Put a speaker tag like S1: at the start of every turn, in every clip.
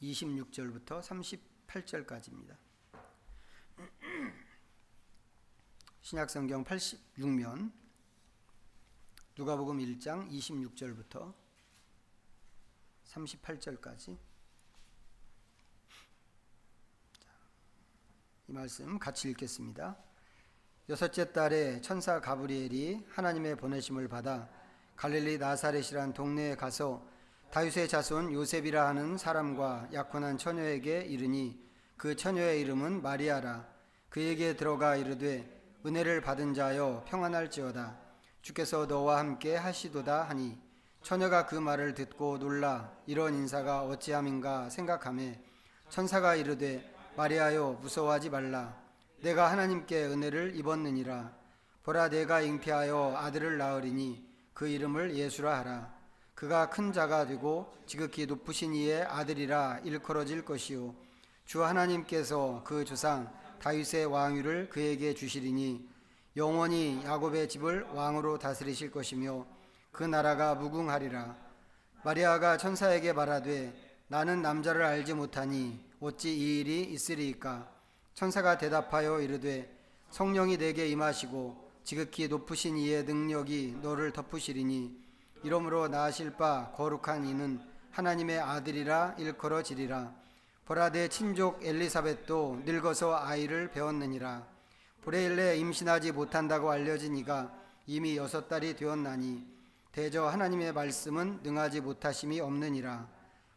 S1: 26절부터 38절까지입니다. 신약성경 86면 누가복음 1장 26절부터 38절까지 이 말씀 같이 읽겠습니다. 여섯째 달에 천사 가브리엘이 하나님의 보내심을 받아 갈릴리 나사렛이란 동네에 가서 다윗의 자손 요셉이라 하는 사람과 약혼한 처녀에게 이르니 그 처녀의 이름은 마리아라. 그에게 들어가 이르되 은혜를 받은 자여 평안할지어다. 주께서 너와 함께 하시도다 하니 처녀가 그 말을 듣고 놀라 이런 인사가 어찌함인가 생각하매 천사가 이르되 마리아여 무서워하지 말라. 내가 하나님께 은혜를 입었느니라. 보라 내가 잉태하여 아들을 낳으리니 그 이름을 예수라 하라. 그가 큰 자가 되고 지극히 높으신 이의 아들이라 일컬어질 것이요 주 하나님께서 그 조상 다윗의 왕위를 그에게 주시리니 영원히 야곱의 집을 왕으로 다스리실 것이며 그 나라가 무궁하리라. 마리아가 천사에게 말하되 나는 남자를 알지 못하니 어찌 이 일이 있으리이까. 천사가 대답하여 이르되 성령이 내게 임하시고 지극히 높으신 이의 능력이 너를 덮으시리니 이러므로 낳으실 바 거룩한 이는 하나님의 아들이라 일컬어지리라. 보라 내 친족 엘리사벳도 늙어서 아이를 배웠느니라. 보레일레 임신하지 못한다고 알려진 이가 이미 6달이 되었나니 대저 하나님의 말씀은 능하지 못하심이 없느니라.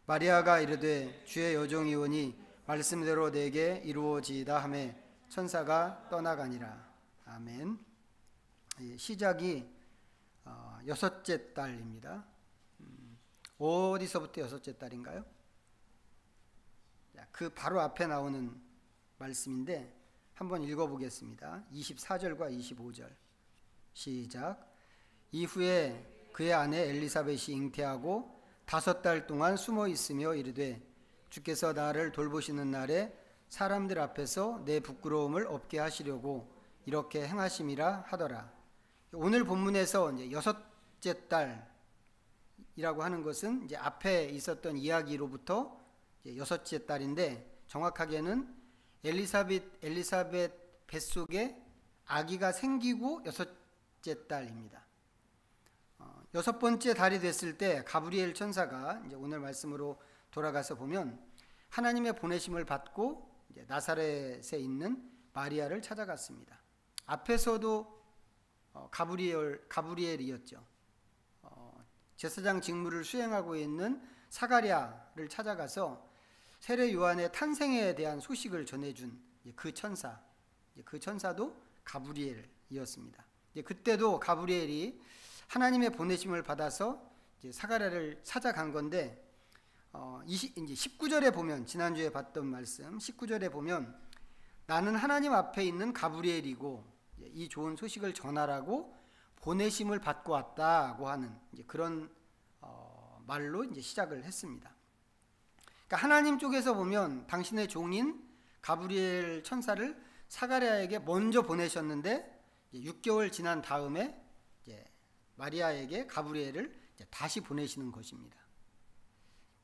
S1: 마리아가 이르되 주의 여종이오니 말씀대로 내게 이루어지이다 하매 천사가 떠나가니라. 아멘. 시작이 여섯째 달입니다. 어디서부터 여섯째 달인가요? 그 바로 앞에 나오는 말씀인데 한번 읽어보겠습니다. 24절과 25절 시작. 이후에 그의 아내 엘리사벳이 잉태하고 5달 동안 숨어 있으며 이르되 주께서 나를 돌보시는 날에 사람들 앞에서 내 부끄러움을 없게 하시려고 이렇게 행하심이라 하더라. 오늘 본문에서 이제 여섯째 달이라고 하는 것은 이제 앞에 있었던 이야기로부터 이제 여섯째 달인데 정확하게는 엘리사벳 뱃속에 아기가 생기고 여섯째 달입니다. 여섯 번째 달이 됐을 때 가브리엘 천사가 이제 오늘 말씀으로 돌아가서 보면 하나님의 보내심을 받고 이제 나사렛에 있는 마리아를 찾아갔습니다. 앞에서도 가브리엘이었죠. 제사장 직무를 수행하고 있는 사가랴를 찾아가서 세례 요한의 탄생에 대한 소식을 전해준 그 천사, 그 천사도 가브리엘이었습니다. 그때도 가브리엘이 하나님의 보내심을 받아서 이제 사가랴를 찾아간 건데 이제 19절에 보면 지난주에 봤던 말씀 19절에 보면 나는 하나님 앞에 있는 가브리엘이고 이 좋은 소식을 전하라고 보내심을 받고 왔다고 하는 이제 그런 말로 이제 시작을 했습니다. 그러니까 하나님 쪽에서 보면 당신의 종인 가브리엘 천사를 사가랴에게 먼저 보내셨는데 6개월 지난 다음에 이제 마리아에게 가브리엘을 이제 다시 보내시는 것입니다.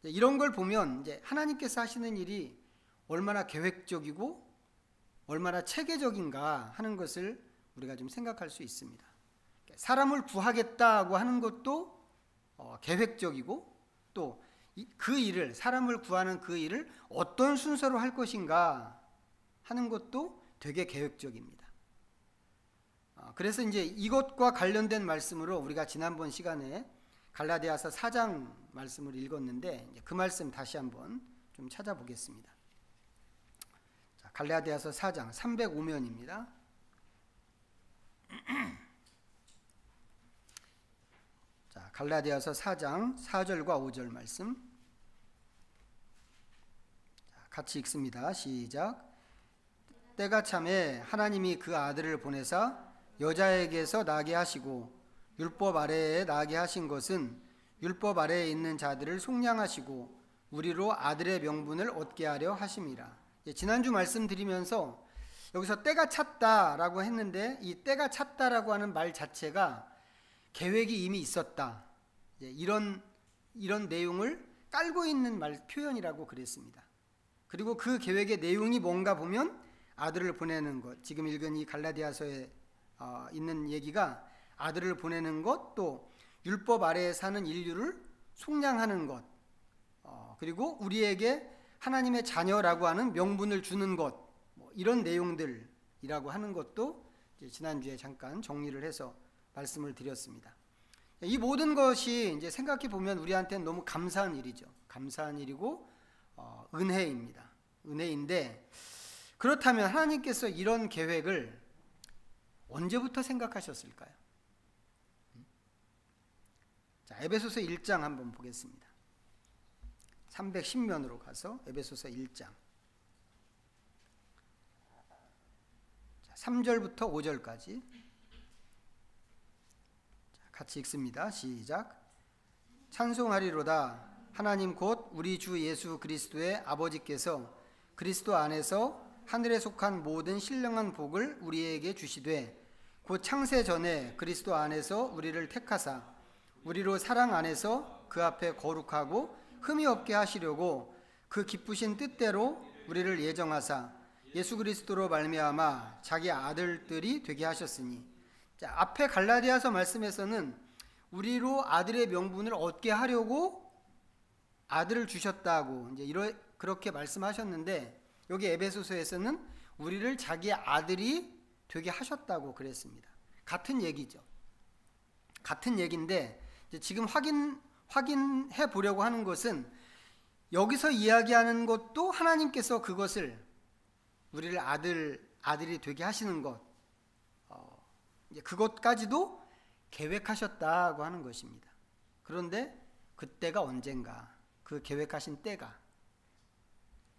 S1: 이런 걸 보면 이제 하나님께서 하시는 일이 얼마나 계획적이고 얼마나 체계적인가 하는 것을 우리가 좀 생각할 수 있습니다. 사람을 구하겠다고 하는 것도 계획적이고 또 그 일을 사람을 구하는 그 일을 어떤 순서로 할 것인가 하는 것도 되게 계획적입니다. 그래서 이제 이것과 관련된 말씀으로 우리가 지난번 시간에 갈라디아서 4장 말씀을 읽었는데 그 말씀 다시 한번 좀 찾아보겠습니다. 자, 갈라디아서 4장 305면입니다. 자, 갈라디아서 4장 4절과 5절 말씀 같이 읽습니다. 시작. 때가 참에 하나님이 그 아들을 보내사 여자에게서 나게 하시고 율법 아래에 나게 하신 것은 율법 아래에 있는 자들을 속량하시고 우리로 아들의 명분을 얻게 하려 하심이라. 지난주 말씀드리면서 여기서 때가 찼다라고 했는데 이 때가 찼다라고 하는 말 자체가 계획이 이미 있었다. 이런 내용을 깔고 있는 표현이라고 그랬습니다. 그리고 그 계획의 내용이 뭔가 보면 아들을 보내는 것, 지금 읽은 이 갈라디아서에 있는 얘기가 아들을 보내는 것, 또 율법 아래에 사는 인류를 속량하는 것, 그리고 우리에게 하나님의 자녀라고 하는 명분을 주는 것, 이런 내용들이라고 하는 것도 지난주에 잠깐 정리를 해서 말씀을 드렸습니다. 이 모든 것이 이제 생각해 보면 우리한테는 너무 감사한 일이죠. 감사한 일이고 은혜입니다. 은혜인데, 그렇다면 하나님께서 이런 계획을 언제부터 생각하셨을까요? 자, 에베소서 1장 한번 보겠습니다. 310면으로 가서 에베소서 1장 3절부터 5절까지 같이 읽습니다. 시작. 찬송하리로다. 하나님 곧 우리 주 예수 그리스도의 아버지께서 그리스도 안에서 하늘에 속한 모든 신령한 복을 우리에게 주시되, 곧 창세 전에 그리스도 안에서 우리를 택하사 우리로 사랑 안에서 그 앞에 거룩하고 흠이 없게 하시려고 그 기쁘신 뜻대로 우리를 예정하사 예수 그리스도로 말미암아 자기 아들들이 되게 하셨으니. 자, 앞에 갈라디아서 말씀에서는 우리로 아들의 명분을 얻게 하려고 아들을 주셨다고 이제 그렇게 말씀하셨는데, 여기 에베소서에서는 우리를 자기 아들이 되게 하셨다고 그랬습니다. 같은 얘기죠. 같은 얘기인데 이제 지금 확인해 보려고 하는 것은, 여기서 이야기하는 것도 하나님께서 그것을 우리를 아들이 되게 하시는 것, 이제 그것까지도 계획하셨다고 하는 것입니다. 그런데 그때가 언젠가, 그 계획하신 때가,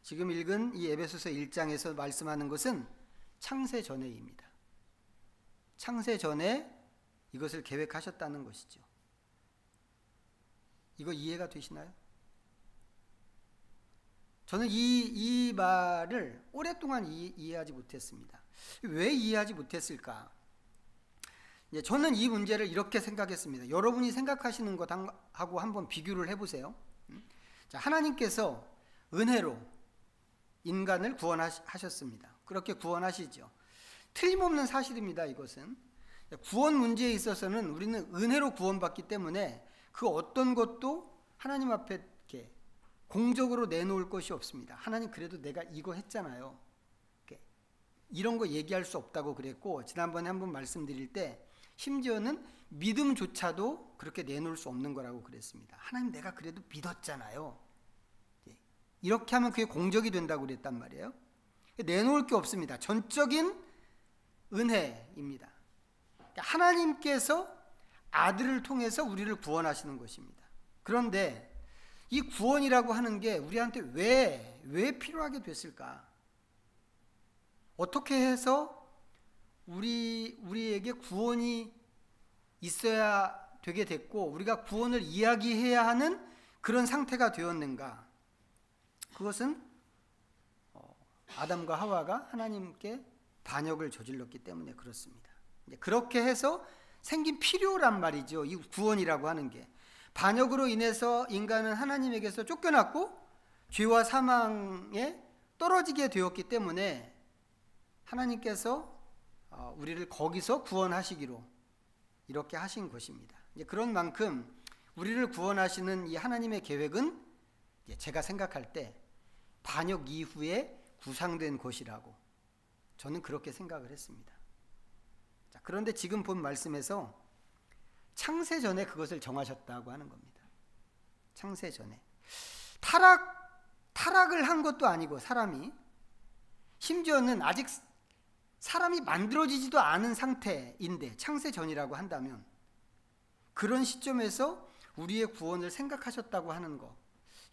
S1: 지금 읽은 이 에베소서 1장에서 말씀하는 것은 창세 전에입니다. 창세 전에 이것을 계획하셨다는 것이죠. 이거 이해가 되시나요? 저는 이 말을 오랫동안 이해하지 못했습니다. 왜 이해하지 못했을까? 저는 이 문제를 이렇게 생각했습니다. 여러분이 생각하시는 것하고 한번 비교를 해보세요. 자, 하나님께서 은혜로 인간을 구원하셨습니다. 그렇게 구원하시죠. 틀림없는 사실입니다. 이것은 구원 문제에 있어서는 우리는 은혜로 구원받기 때문에 그 어떤 것도 하나님 앞에 이렇게 공적으로 내놓을 것이 없습니다. 하나님, 그래도 내가 이거 했잖아요. 이런 거 얘기할 수 없다고 그랬고, 지난번에 한번 말씀드릴 때 심지어는 믿음조차도 그렇게 내놓을 수 없는 거라고 그랬습니다. 하나님, 내가 그래도 믿었잖아요. 이렇게 하면 그게 공적이 된다고 그랬단 말이에요. 내놓을 게 없습니다. 전적인 은혜입니다. 하나님께서 아들을 통해서 우리를 구원하시는 것입니다. 그런데 이 구원이라고 하는 게 우리한테 왜 필요하게 됐을까? 어떻게 해서 우리에게 구원이 있어야 되게 됐고, 우리가 구원을 이야기해야 하는 그런 상태가 되었는가? 그것은 아담과 하와가 하나님께 반역을 저질렀기 때문에 그렇습니다. 그렇게 해서 생긴 필요란 말이죠. 이 구원이라고 하는 게. 반역으로 인해서 인간은 하나님에게서 쫓겨났고 죄와 사망에 떨어지게 되었기 때문에 하나님께서 우리를 거기서 구원하시기로 이렇게 하신 것입니다. 그런 만큼 우리를 구원하시는 이 하나님의 계획은 제가 생각할 때 반역 이후에 구상된 것이라고 저는 그렇게 생각을 했습니다. 자, 그런데 지금 본 말씀에서 창세 전에 그것을 정하셨다고 하는 겁니다. 창세 전에. 타락을 한 것도 아니고 사람이, 심지어는 아직 사람이 만들어지지도 않은 상태인데 창세 전이라고 한다면, 그런 시점에서 우리의 구원을 생각하셨다고 하는 것,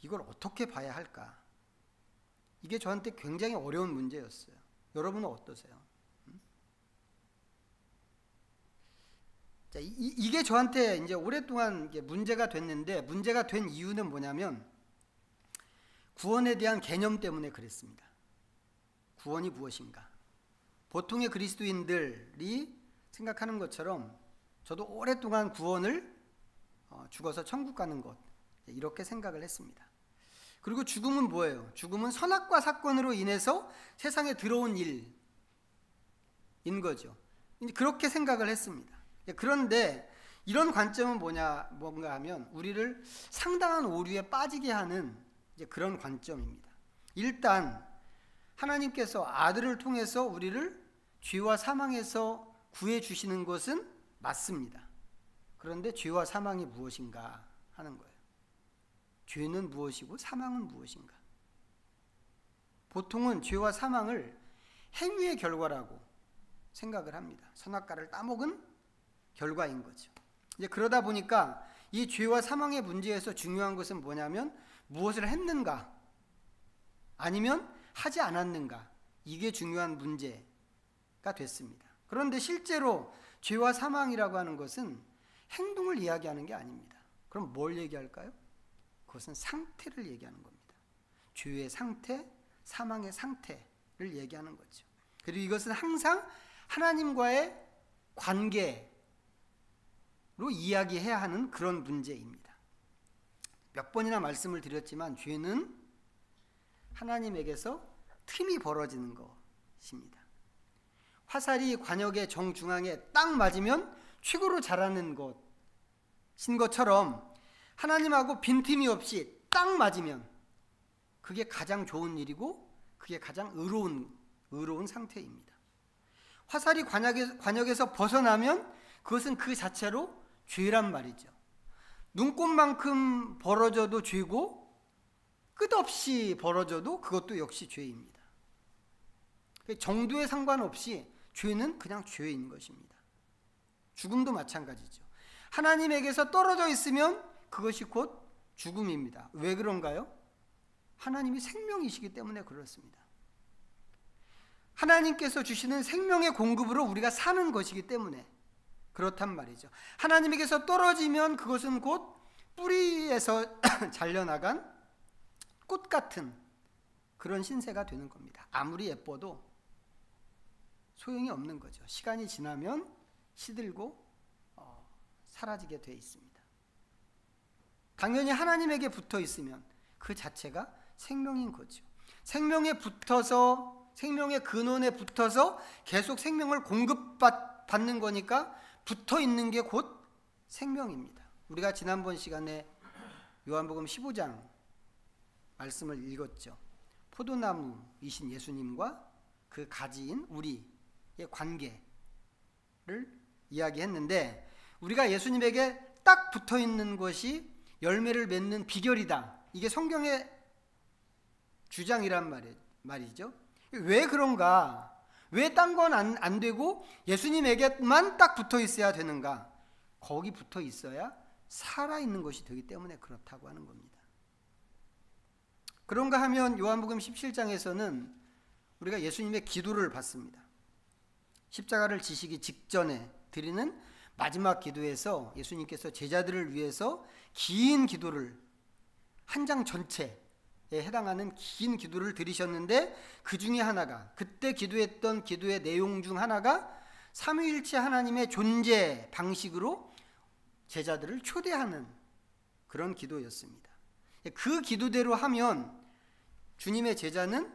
S1: 이걸 어떻게 봐야 할까? 이게 저한테 굉장히 어려운 문제였어요. 여러분은 어떠세요? 자, 이게 저한테 이제 오랫동안 문제가 됐는데, 문제가 된 이유는 뭐냐면 구원에 대한 개념 때문에 그랬습니다. 구원이 무엇인가? 보통의 그리스도인들이 생각하는 것처럼 저도 오랫동안 구원을 죽어서 천국 가는 것, 이렇게 생각을 했습니다. 그리고 죽음은 뭐예요? 죽음은 선악과 사건으로 인해서 세상에 들어온 일인 거죠. 그렇게 생각을 했습니다. 그런데 이런 관점은 뭔가 하면 우리를 상당한 오류에 빠지게 하는 그런 관점입니다. 일단 하나님께서 아들을 통해서 우리를 죄와 사망에서 구해 주시는 것은 맞습니다. 그런데 죄와 사망이 무엇인가 하는 거예요. 죄는 무엇이고 사망은 무엇인가? 보통은 죄와 사망을 행위의 결과라고 생각을 합니다. 선악과를 따먹은 결과인 거죠. 이제 그러다 보니까 이 죄와 사망의 문제에서 중요한 것은 뭐냐면 무엇을 했는가 아니면 하지 않았는가, 이게 중요한 문제가 됐습니다. 그런데 실제로 죄와 사망이라고 하는 것은 행동을 이야기하는 게 아닙니다. 그럼 뭘 얘기할까요? 그것은 상태를 얘기하는 겁니다. 죄의 상태, 사망의 상태를 얘기하는 거죠. 그리고 이것은 항상 하나님과의 관계로 이야기해야 하는 그런 문제입니다. 몇 번이나 말씀을 드렸지만 죄는 하나님에게서 틈이 벌어지는 것입니다. 화살이 관역의 정중앙에 딱 맞으면 최고로 자라는 것인 것처럼 하나님하고 빈틈이 없이 딱 맞으면 그게 가장 좋은 일이고 그게 가장 의로운 상태입니다. 화살이 관역에서 벗어나면 그것은 그 자체로 죄란 말이죠. 눈곱만큼 벌어져도 죄고 끝없이 벌어져도 그것도 역시 죄입니다. 정도에 상관없이 죄는 그냥 죄인 것입니다. 죽음도 마찬가지죠. 하나님에게서 떨어져 있으면 그것이 곧 죽음입니다. 왜 그런가요? 하나님이 생명이시기 때문에 그렇습니다. 하나님께서 주시는 생명의 공급으로 우리가 사는 것이기 때문에 그렇단 말이죠. 하나님에게서 떨어지면 그것은 곧 뿌리에서 잘려나간 꽃 같은 그런 신세가 되는 겁니다. 아무리 예뻐도 소용이 없는 거죠. 시간이 지나면 시들고 사라지게 돼 있습니다. 당연히 하나님에게 붙어 있으면 그 자체가 생명인 거죠. 생명의 근원에 붙어서 계속 생명을 공급받는 거니까 붙어 있는 게 곧 생명입니다. 우리가 지난번 시간에 요한복음 15장 말씀을 읽었죠. 포도나무이신 예수님과 그 가지인 우리의 관계를 이야기했는데, 우리가 예수님에게 딱 붙어 있는 것이 열매를 맺는 비결이다. 이게 성경의 주장이란 말이죠. 왜 그런가? 왜 딴 건 안 되고 예수님에게만 딱 붙어 있어야 되는가? 거기 붙어 있어야 살아있는 것이 되기 때문에 그렇다고 하는 겁니다. 그런가 하면 요한복음 17장에서는 우리가 예수님의 기도를 받습니다. 십자가를 지시기 직전에 드리는 마지막 기도에서 예수님께서 제자들을 위해서 긴 기도를, 한 장 전체에 해당하는 긴 기도를 드리셨는데, 그 중에 하나가, 그때 기도했던 기도의 내용 중 하나가 삼위일체 하나님의 존재 방식으로 제자들을 초대하는 그런 기도였습니다. 그 기도대로 하면 주님의 제자는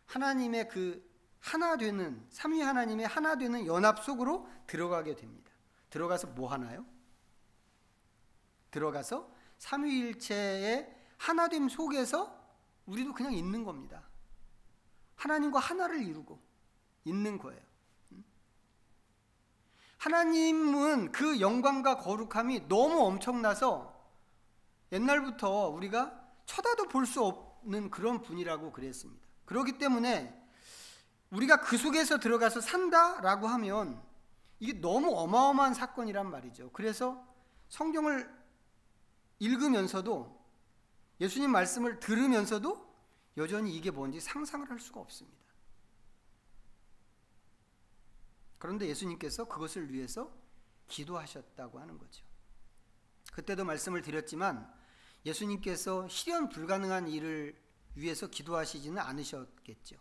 S1: 하나님의 그 하나 되는, 삼위 하나님의 하나 되는 연합 속으로 들어가게 됩니다. 들어가서 뭐 하나요? 들어가서 삼위일체의 하나됨 속에서 우리도 그냥 있는 겁니다. 하나님과 하나를 이루고 있는 거예요. 하나님은 그 영광과 거룩함이 너무 엄청나서 옛날부터 우리가 쳐다도 볼 수 없는 그런 분이라고 그랬습니다. 그렇기 때문에 우리가 그 속에서 들어가서 산다라고 하면 이게 너무 어마어마한 사건이란 말이죠. 그래서 성경을 읽으면서도, 예수님 말씀을 들으면서도 여전히 이게 뭔지 상상을 할 수가 없습니다. 그런데 예수님께서 그것을 위해서 기도하셨다고 하는 거죠. 그때도 말씀을 드렸지만 예수님께서 실현 불가능한 일을 위해서 기도하시지는 않으셨겠죠.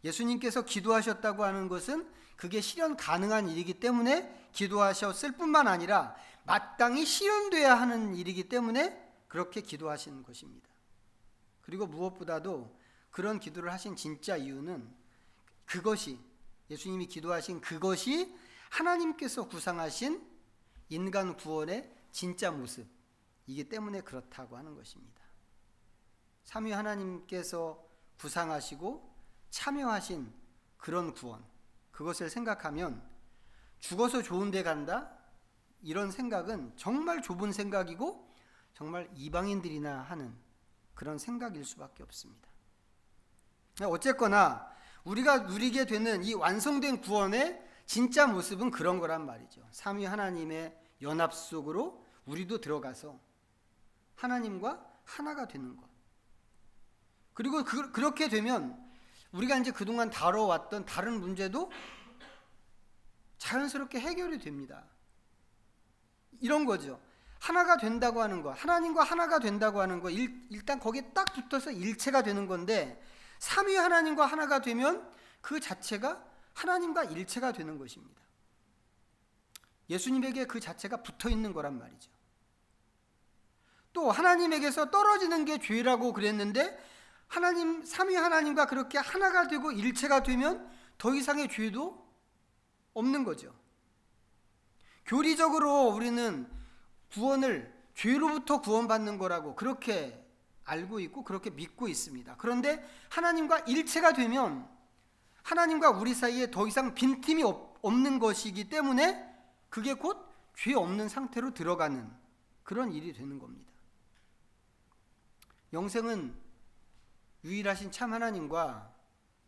S1: 예수님께서 기도하셨다고 하는 것은 그게 실현 가능한 일이기 때문에 기도하셨을 뿐만 아니라 마땅히 실현돼야 하는 일이기 때문에 그렇게 기도하시는 것입니다. 그리고 무엇보다도 그런 기도를 하신 진짜 이유는 그것이, 예수님이 기도하신 그것이 하나님께서 구상하신 인간 구원의 진짜 모습, 이기 때문에 그렇다고 하는 것입니다. 삼위 하나님께서 구상하시고 참여하신 그런 구원, 그것을 생각하면 죽어서 좋은 데 간다? 이런 생각은 정말 좁은 생각이고 정말 이방인들이나 하는 그런 생각일 수밖에 없습니다. 어쨌거나 우리가 누리게 되는 이 완성된 구원의 진짜 모습은 그런 거란 말이죠. 삼위 하나님의 연합 속으로 우리도 들어가서 하나님과 하나가 되는 것. 그리고 그렇게 되면 우리가 이제 그동안 다뤄왔던 다른 문제도 자연스럽게 해결이 됩니다. 이런 거죠. 하나가 된다고 하는 거, 하나님과 하나가 된다고 하는 거, 일단 거기에 딱 붙어서 일체가 되는 건데, 삼위 하나님과 하나가 되면 그 자체가 하나님과 일체가 되는 것입니다. 예수님에게 그 자체가 붙어 있는 거란 말이죠. 또 하나님에게서 떨어지는 게 죄라고 그랬는데, 하나님, 삼위 하나님과 그렇게 하나가 되고 일체가 되면 더 이상의 죄도 없는 거죠. 교리적으로 우리는 구원을 죄로부터 구원받는 거라고 그렇게 알고 있고 그렇게 믿고 있습니다. 그런데 하나님과 일체가 되면 하나님과 우리 사이에 더 이상 빈틈이 없는 것이기 때문에 그게 곧 죄 없는 상태로 들어가는 그런 일이 되는 겁니다. 영생은 유일하신 참 하나님과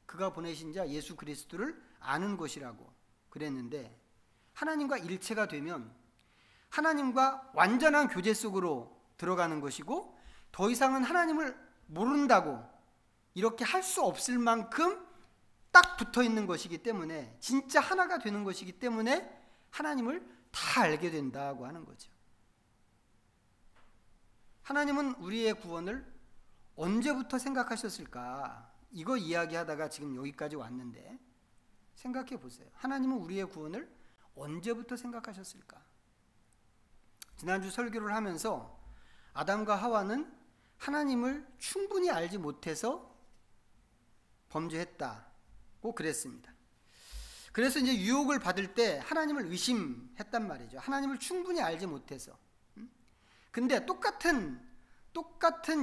S1: 그가 보내신 자 예수 그리스도를 아는 것이라고 그랬는데, 하나님과 일체가 되면 하나님과 완전한 교제 속으로 들어가는 것이고, 더 이상은 하나님을 모른다고 이렇게 할 수 없을 만큼 딱 붙어 있는 것이기 때문에, 진짜 하나가 되는 것이기 때문에 하나님을 다 알게 된다고 하는 거죠. 하나님은 우리의 구원을 언제부터 생각하셨을까? 이거 이야기하다가 지금 여기까지 왔는데 생각해 보세요. 하나님은 우리의 구원을 언제부터 생각하셨을까? 지난주 설교를 하면서 아담과 하와는 하나님을 충분히 알지 못해서 범죄했다고 그랬습니다. 그래서 이제 유혹을 받을 때 하나님을 의심했단 말이죠. 하나님을 충분히 알지 못해서. 근데 똑같은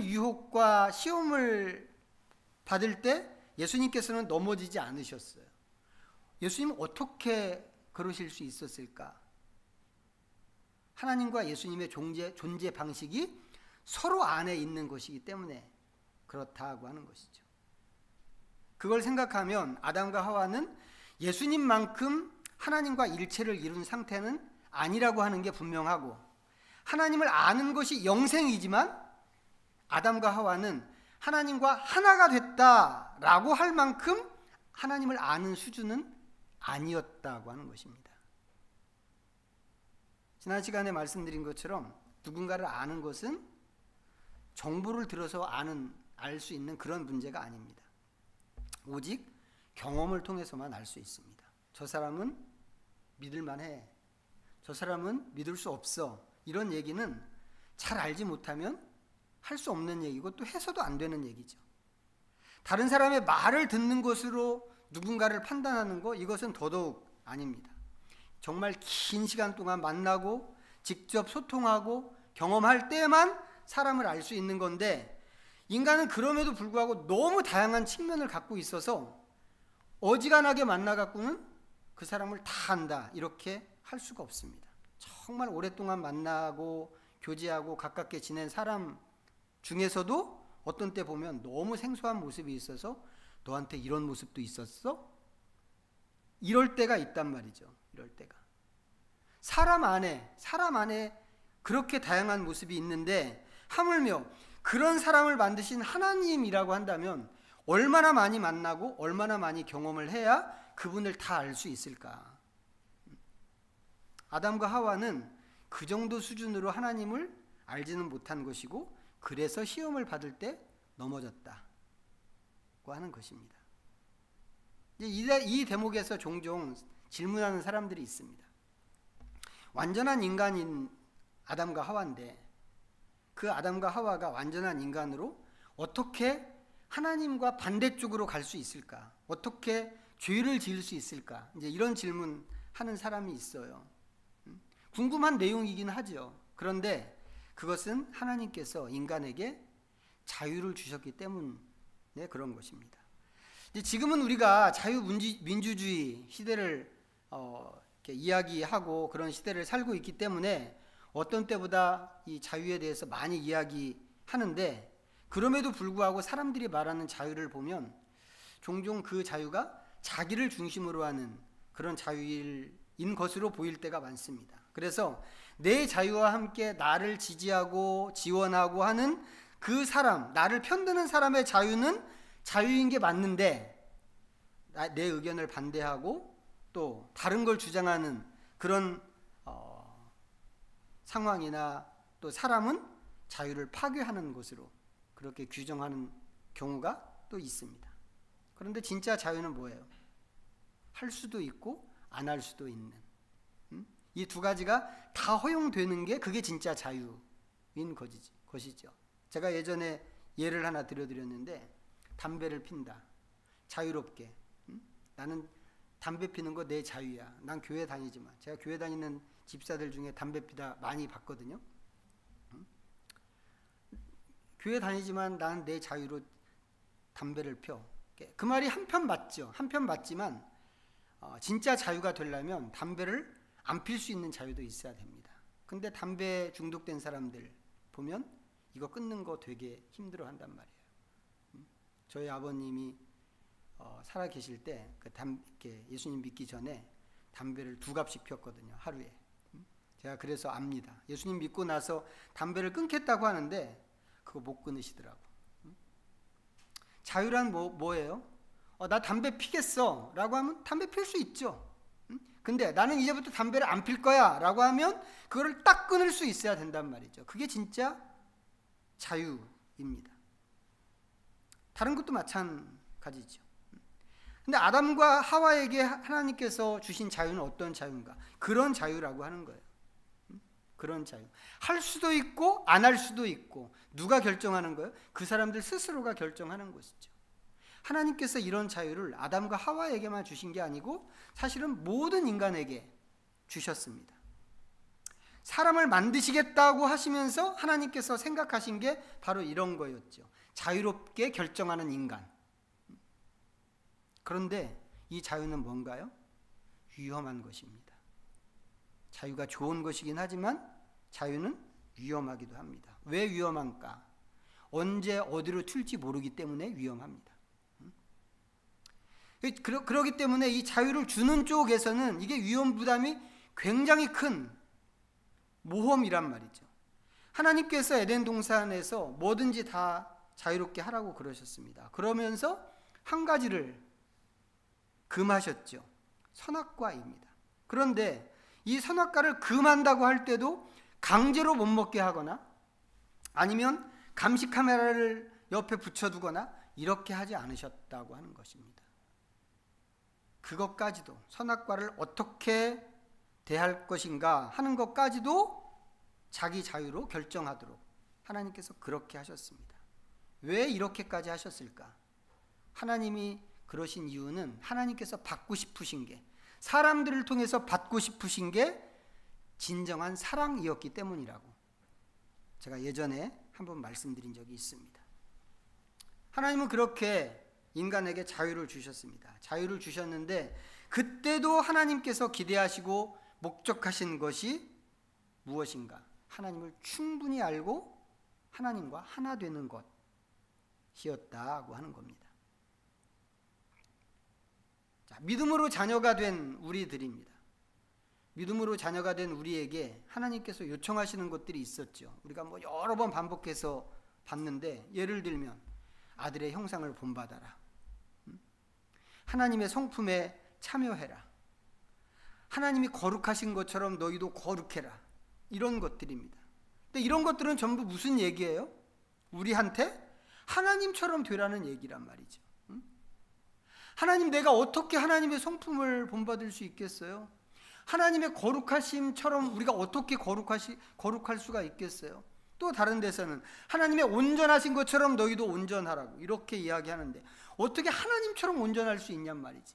S1: 유혹과 시험을 받을 때 예수님께서는 넘어지지 않으셨어요. 예수님은 어떻게 그러실 수 있었을까? 하나님과 예수님의 존재 방식이 서로 안에 있는 것이기 때문에 그렇다고 하는 것이죠. 그걸 생각하면 아담과 하와는 예수님만큼 하나님과 일체를 이룬 상태는 아니라고 하는 게 분명하고, 하나님을 아는 것이 영생이지만 아담과 하와는 하나님과 하나가 됐다라고 할 만큼 하나님을 아는 수준은 아니었다고 하는 것입니다. 지난 시간에 말씀드린 것처럼 누군가를 아는 것은 정보를 들어서 알 수 있는 그런 문제가 아닙니다. 오직 경험을 통해서만 알 수 있습니다. 저 사람은 믿을만해, 저 사람은 믿을 수 없어, 이런 얘기는 잘 알지 못하면 할 수 없는 얘기고 또 해서도 안 되는 얘기죠. 다른 사람의 말을 듣는 것으로 누군가를 판단하는 거, 이것은 더더욱 아닙니다. 정말 긴 시간 동안 만나고 직접 소통하고 경험할 때만 사람을 알 수 있는 건데, 인간은 그럼에도 불구하고 너무 다양한 측면을 갖고 있어서 어지간하게 만나갖고는 그 사람을 다 안다 이렇게 할 수가 없습니다. 정말 오랫동안 만나고 교제하고 가깝게 지낸 사람 중에서도 어떤 때 보면 너무 생소한 모습이 있어서 너한테 이런 모습도 있었어? 이럴 때가 있단 말이죠. 이럴 때가. 사람 안에 그렇게 다양한 모습이 있는데, 하물며 그런 사람을 만드신 하나님이라고 한다면 얼마나 많이 만나고 얼마나 많이 경험을 해야 그분을 다 알 수 있을까? 아담과 하와는 그 정도 수준으로 하나님을 알지는 못한 것이고, 그래서 시험을 받을 때 넘어졌다고 하는 것입니다. 이 대목에서 종종 질문하는 사람들이 있습니다. 완전한 인간인 아담과 하와인데 그 아담과 하와가 완전한 인간으로 어떻게 하나님과 반대쪽으로 갈 수 있을까? 어떻게 죄를 지을 수 있을까? 이제 이런 질문 하는 사람이 있어요. 궁금한 내용이긴 하죠. 그런데 그것은 하나님께서 인간에게 자유를 주셨기 때문에 그런 것입니다. 지금은 우리가 자유민주주의 시대를 이렇게 이야기하고 그런 시대를 살고 있기 때문에 어떤 때보다 이 자유에 대해서 많이 이야기하는데, 그럼에도 불구하고 사람들이 말하는 자유를 보면 종종 그 자유가 자기를 중심으로 하는 그런 자유인 것으로 보일 때가 많습니다. 그래서 내 자유와 함께 나를 지지하고 지원하고 하는 그 사람, 나를 편드는 사람의 자유는 자유인 게 맞는데, 내 의견을 반대하고 또 다른 걸 주장하는 그런 상황이나 또 사람은 자유를 파괴하는 것으로 그렇게 규정하는 경우가 또 있습니다. 그런데 진짜 자유는 뭐예요? 할 수도 있고 안 할 수도 있는, 이 두 가지가 다 허용되는 게 그게 진짜 자유인 것이죠. 제가 예전에 예를 하나 들어드렸는데, 담배를 핀다. 자유롭게. 나는 담배 피는 거 내 자유야. 난 교회 다니지만. 제가 교회 다니는 집사들 중에 담배 피다 많이 봤거든요. 교회 다니지만 나는 내 자유로 담배를 펴. 그 말이 한편 맞죠. 한편 맞지만 진짜 자유가 되려면 담배를 안 필 수 있는 자유도 있어야 됩니다. 근데 담배 중독된 사람들 보면 이거 끊는 거 되게 힘들어 한단 말이에요. 저희 아버님이 살아 계실 때 예수님 믿기 전에 담배를 2갑씩 피웠거든요, 하루에. 제가 그래서 압니다. 예수님 믿고 나서 담배를 끊겠다고 하는데 그거 못 끊으시더라고. 자유란 뭐예요? 나 담배 피겠어 라고 하면 담배 필 수 있죠. 근데 나는 이제부터 담배를 안 필 거야 라고 하면 그거를 딱 끊을 수 있어야 된단 말이죠. 그게 진짜 자유입니다. 다른 것도 마찬가지죠. 근데 아담과 하와에게 하나님께서 주신 자유는 어떤 자유인가? 그런 자유라고 하는 거예요. 그런 자유. 할 수도 있고 안 할 수도 있고. 누가 결정하는 거예요? 그 사람들 스스로가 결정하는 것이죠. 하나님께서 이런 자유를 아담과 하와에게만 주신 게 아니고 사실은 모든 인간에게 주셨습니다. 사람을 만드시겠다고 하시면서 하나님께서 생각하신 게 바로 이런 거였죠. 자유롭게 결정하는 인간. 그런데 이 자유는 뭔가요? 위험한 것입니다. 자유가 좋은 것이긴 하지만 자유는 위험하기도 합니다. 왜 위험한가? 언제 어디로 튈지 모르기 때문에 위험합니다. 그렇기 때문에 이 자유를 주는 쪽에서는 이게 위험 부담이 굉장히 큰 모험이란 말이죠. 하나님께서 에덴 동산에서 뭐든지 다 자유롭게 하라고 그러셨습니다. 그러면서 한 가지를 금하셨죠. 선악과입니다. 그런데 이 선악과를 금한다고 할 때도 강제로 못 먹게 하거나 아니면 감시 카메라를 옆에 붙여두거나 이렇게 하지 않으셨다고 하는 것입니다. 그것까지도, 선악과를 어떻게 대할 것인가 하는 것까지도 자기 자유로 결정하도록 하나님께서 그렇게 하셨습니다. 왜 이렇게까지 하셨을까? 하나님이 그러신 이유는 하나님께서 받고 싶으신 게, 사람들을 통해서 받고 싶으신 게 진정한 사랑이었기 때문이라고 제가 예전에 한번 말씀드린 적이 있습니다. 하나님은 그렇게 인간에게 자유를 주셨습니다. 자유를 주셨는데 그때도 하나님께서 기대하시고 목적하신 것이 무엇인가? 하나님을 충분히 알고 하나님과 하나 되는 것이었다고 하는 겁니다. 자, 믿음으로 자녀가 된 우리들입니다. 믿음으로 자녀가 된 우리에게 하나님께서 요청하시는 것들이 있었죠. 우리가 뭐 여러 번 반복해서 봤는데, 예를 들면 아들의 형상을 본받아라, 하나님의 성품에 참여해라, 하나님이 거룩하신 것처럼 너희도 거룩해라, 이런 것들입니다. 근데 이런 것들은 전부 무슨 얘기예요? 우리한테 하나님처럼 되라는 얘기란 말이죠. 하나님, 내가 어떻게 하나님의 성품을 본받을 수 있겠어요? 하나님의 거룩하심처럼 우리가 어떻게 거룩할 수가 있겠어요? 또 다른 데서는 하나님의 온전하신 것처럼 너희도 온전하라고 이렇게 이야기하는데 어떻게 하나님처럼 온전할 수 있냔 말이지.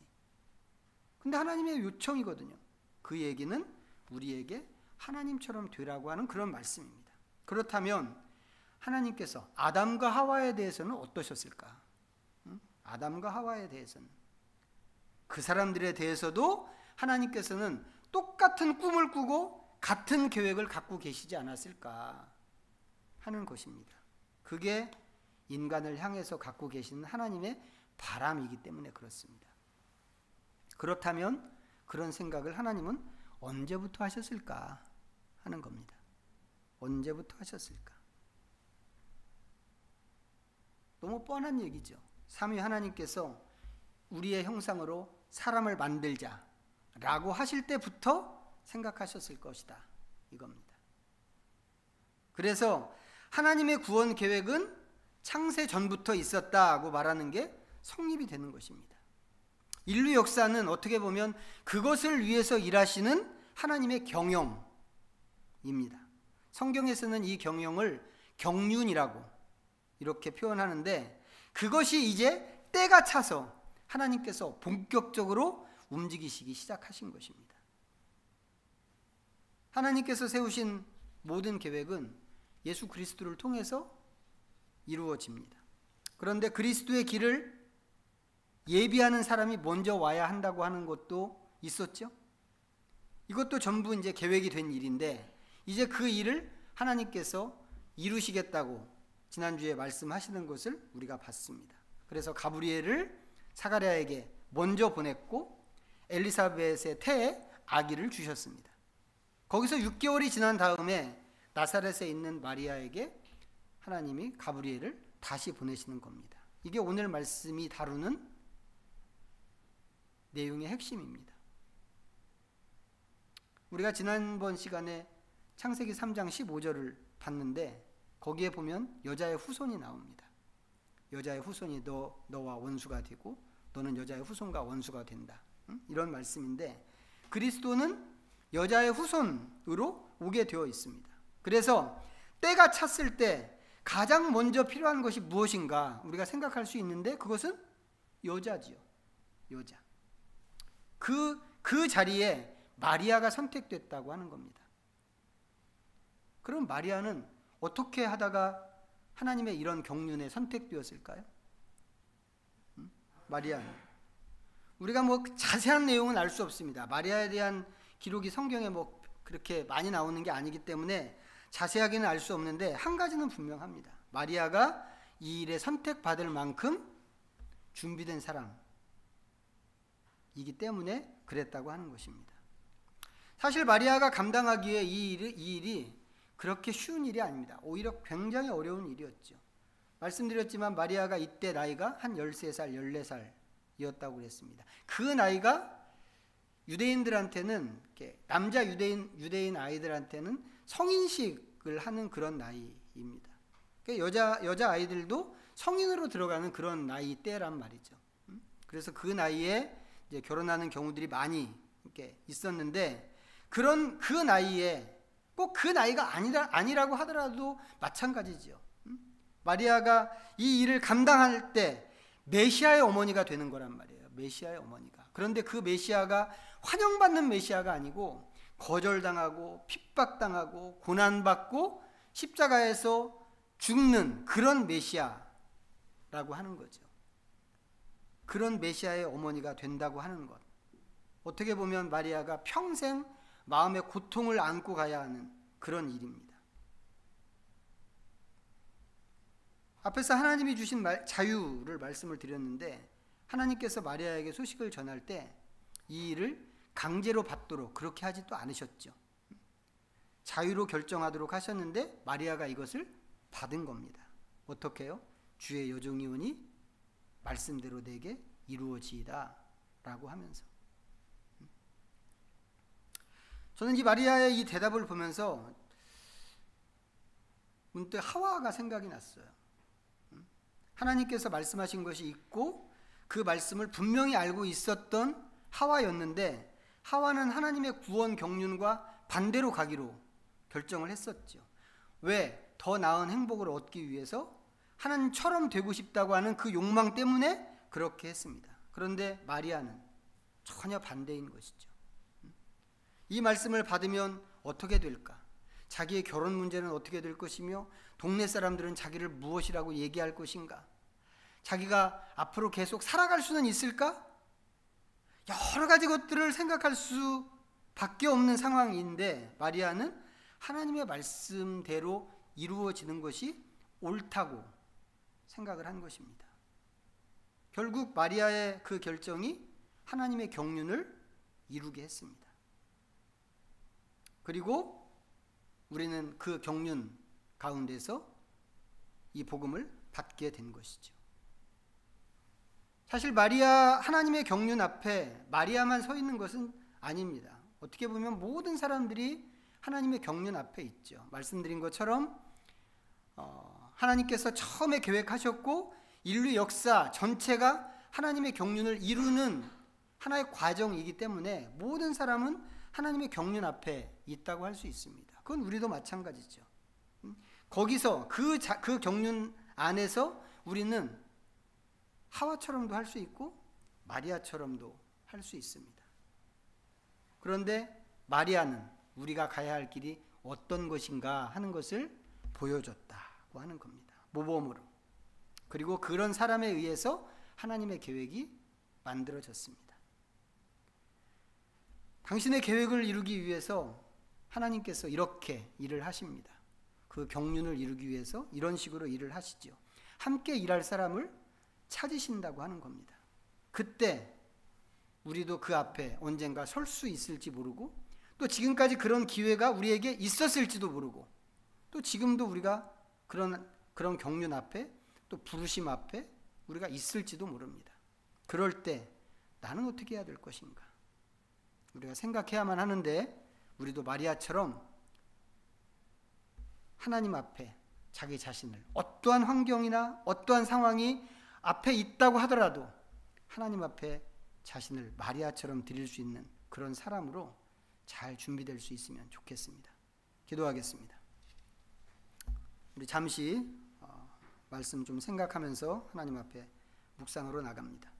S1: 근데 하나님의 요청이거든요. 그 얘기는 우리에게 하나님처럼 되라고 하는 그런 말씀입니다. 그렇다면 하나님께서 아담과 하와에 대해서는 어떠셨을까? 아담과 하와에 대해서는 그 사람들에 대해서도 하나님께서는 똑같은 꿈을 꾸고 같은 계획을 갖고 계시지 않았을까 하는 것입니다. 그게 인간을 향해서 갖고 계시는 하나님의 바람이기 때문에 그렇습니다. 그렇다면 그런 생각을 하나님은 언제부터 하셨을까 하는 겁니다. 언제부터 하셨을까? 너무 뻔한 얘기죠. 삼위 하나님께서 우리의 형상으로 사람을 만들자라고 하실 때부터 생각하셨을 것이다 이겁니다. 그래서 하나님의 구원 계획은 창세 전부터 있었다고 말하는 게 성립이 되는 것입니다. 인류 역사는 어떻게 보면 그것을 위해서 일하시는 하나님의 경영입니다. 성경에서는 이 경영을 경륜이라고 이렇게 표현하는데 그것이 이제 때가 차서 하나님께서 본격적으로 움직이시기 시작하신 것입니다. 하나님께서 세우신 모든 계획은 예수 그리스도를 통해서 이루어집니다. 그런데 그리스도의 길을 예비하는 사람이 먼저 와야 한다고 하는 것도 있었죠. 이것도 전부 이제 계획이 된 일인데 이제 그 일을 하나님께서 이루시겠다고 지난주에 말씀하시는 것을 우리가 봤습니다. 그래서 가브리엘을 사가랴에게 먼저 보냈고 엘리사벳의 태에 아기를 주셨습니다. 거기서 6개월이 지난 다음에 나사렛에 있는 마리아에게 하나님이 가브리엘을 다시 보내시는 겁니다. 이게 오늘 말씀이 다루는 내용의 핵심입니다. 우리가 지난번 시간에 창세기 3장 15절을 봤는데 거기에 보면 여자의 후손이 나옵니다. 여자의 후손이 너와 원수가 되고 너는 여자의 후손과 원수가 된다. 이런 말씀인데 그리스도는 여자의 후손으로 오게 되어 있습니다. 그래서 때가 찼을 때 가장 먼저 필요한 것이 무엇인가 우리가 생각할 수 있는데 그것은 여자지요. 여자. 그 자리에 마리아가 선택됐다고 하는 겁니다. 그럼 마리아는 어떻게 하다가 하나님의 이런 경륜에 선택되었을까요? 마리아. 우리가 뭐 자세한 내용은 알 수 없습니다. 마리아에 대한 기록이 성경에 뭐 그렇게 많이 나오는 게 아니기 때문에 자세하게는 알 수 없는데 한 가지는 분명합니다. 마리아가 이 일에 선택받을 만큼 준비된 사람이기 때문에 그랬다고 하는 것입니다. 사실 마리아가 감당하기에 이 일이 그렇게 쉬운 일이 아닙니다. 오히려 굉장히 어려운 일이었죠. 말씀드렸지만 마리아가 이때 나이가 한 13살, 14살이었다고 그랬습니다. 그 나이가 유대인들한테는 남자 유대인 아이들한테는 성인식을 하는 그런 나이입니다. 그러니까 여자 아이들도 성인으로 들어가는 그런 나이 때란 말이죠. 그래서 그 나이에 이제 결혼하는 경우들이 많이 이렇게 있었는데 그런 그 나이에 꼭 그 나이가 아니라고 하더라도 마찬가지죠. 마리아가 이 일을 감당할 때 메시아의 어머니가 되는 거란 말이에요. 메시아의 어머니가. 그런데 그 메시아가 환영받는 메시아가 아니고 거절당하고 핍박당하고 고난받고 십자가에서 죽는 그런 메시아라고 하는 거죠. 그런 메시아의 어머니가 된다고 하는 것. 어떻게 보면 마리아가 평생 마음의 고통을 안고 가야 하는 그런 일입니다. 앞에서 하나님이 주신 자유를 말씀을 드렸는데 하나님께서 마리아에게 소식을 전할 때 이 일을 강제로 받도록 그렇게 하지 또 않으셨죠. 자유로 결정하도록 하셨는데 마리아가 이것을 받은 겁니다. 어떻게요? 주의 여종이 오니 말씀대로 내게 이루어지이다 라고 하면서 저는 이 마리아의 이 대답을 보면서 문득 하와가 생각이 났어요. 하나님께서 말씀하신 것이 있고 그 말씀을 분명히 알고 있었던 하와였는데 하와는 하나님의 구원 경륜과 반대로 가기로 결정을 했었죠. 왜? 더 나은 행복을 얻기 위해서 하나님처럼 되고 싶다고 하는 그 욕망 때문에 그렇게 했습니다. 그런데 마리아는 전혀 반대인 것이죠. 이 말씀을 받으면 어떻게 될까? 자기의 결혼 문제는 어떻게 될 것이며 동네 사람들은 자기를 무엇이라고 얘기할 것인가? 자기가 앞으로 계속 살아갈 수는 있을까? 여러 가지 것들을 생각할 수밖에 없는 상황인데 마리아는 하나님의 말씀대로 이루어지는 것이 옳다고 생각을 한 것입니다. 결국 마리아의 그 결정이 하나님의 경륜을 이루게 했습니다. 그리고 우리는 그 경륜 가운데서 이 복음을 받게 된 것이죠. 사실 하나님의 경륜 앞에 마리아만 서 있는 것은 아닙니다. 어떻게 보면 모든 사람들이 하나님의 경륜 앞에 있죠. 말씀드린 것처럼 하나님께서 처음에 계획하셨고 인류 역사 전체가 하나님의 경륜을 이루는 하나의 과정이기 때문에 모든 사람은 하나님의 경륜 앞에 있다고 할 수 있습니다. 그건 우리도 마찬가지죠. 거기서 그 경륜 안에서 우리는 하와처럼도 할 수 있고 마리아처럼도 할 수 있습니다. 그런데 마리아는 우리가 가야 할 길이 어떤 것인가 하는 것을 보여줬다고 하는 겁니다. 모범으로. 그리고 그런 사람에 의해서 하나님의 계획이 만들어졌습니다. 당신의 계획을 이루기 위해서 하나님께서 이렇게 일을 하십니다. 그 경륜을 이루기 위해서 이런 식으로 일을 하시죠. 함께 일할 사람을 찾으신다고 하는 겁니다. 그때 우리도 그 앞에 언젠가 설 수 있을지 모르고 또 지금까지 그런 기회가 우리에게 있었을지도 모르고 또 지금도 우리가 그런 경륜 앞에 또 부르심 앞에 우리가 있을지도 모릅니다. 그럴 때 나는 어떻게 해야 될 것인가? 우리가 생각해야만 하는데 우리도 마리아처럼 하나님 앞에 자기 자신을 어떠한 환경이나 어떠한 상황이 앞에 있다고 하더라도 하나님 앞에 자신을 마리아처럼 드릴 수 있는 그런 사람으로 잘 준비될 수 있으면 좋겠습니다. 기도하겠습니다. 우리 잠시 말씀 좀 생각하면서 하나님 앞에 묵상으로 나갑니다.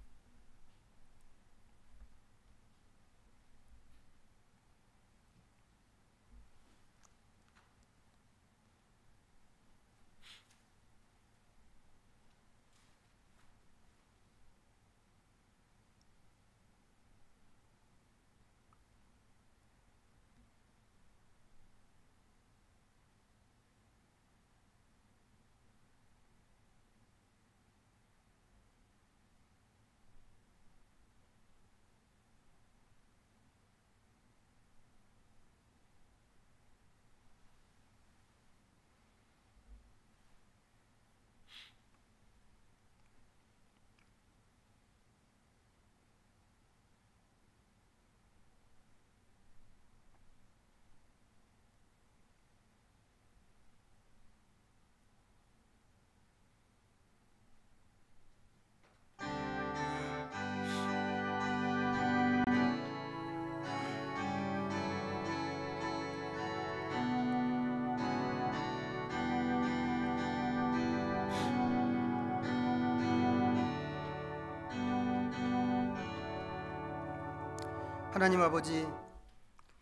S1: 하나님 아버지,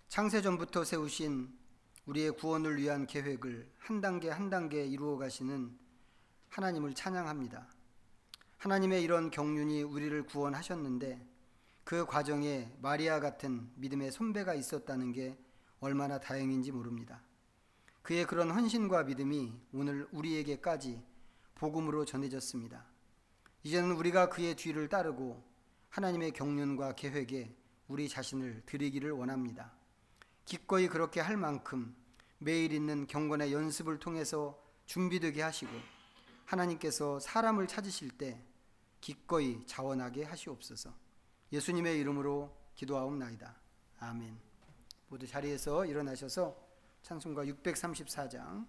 S1: 창세전부터 세우신 우리의 구원을 위한 계획을 한 단계 한 단계 이루어 가시는 하나님을 찬양합니다. 하나님의 이런 경륜이 우리를 구원하셨는데 그 과정에 마리아 같은 믿음의 선배가 있었다는 게 얼마나 다행인지 모릅니다. 그의 그런 헌신과 믿음이 오늘 우리에게까지 복음으로 전해졌습니다. 이제는 우리가 그의 뒤를 따르고 하나님의 경륜과 계획에 우리 자신을 드리기를 원합니다. 기꺼이 그렇게 할 만큼 매일 있는 경건의 연습을 통해서 준비되게 하시고 하나님께서 사람을 찾으실 때 기꺼이 자원하게 하시옵소서. 예수님의 이름으로 기도하옵나이다. 아멘. 모두 자리에서 일어나셔서 찬송가 634장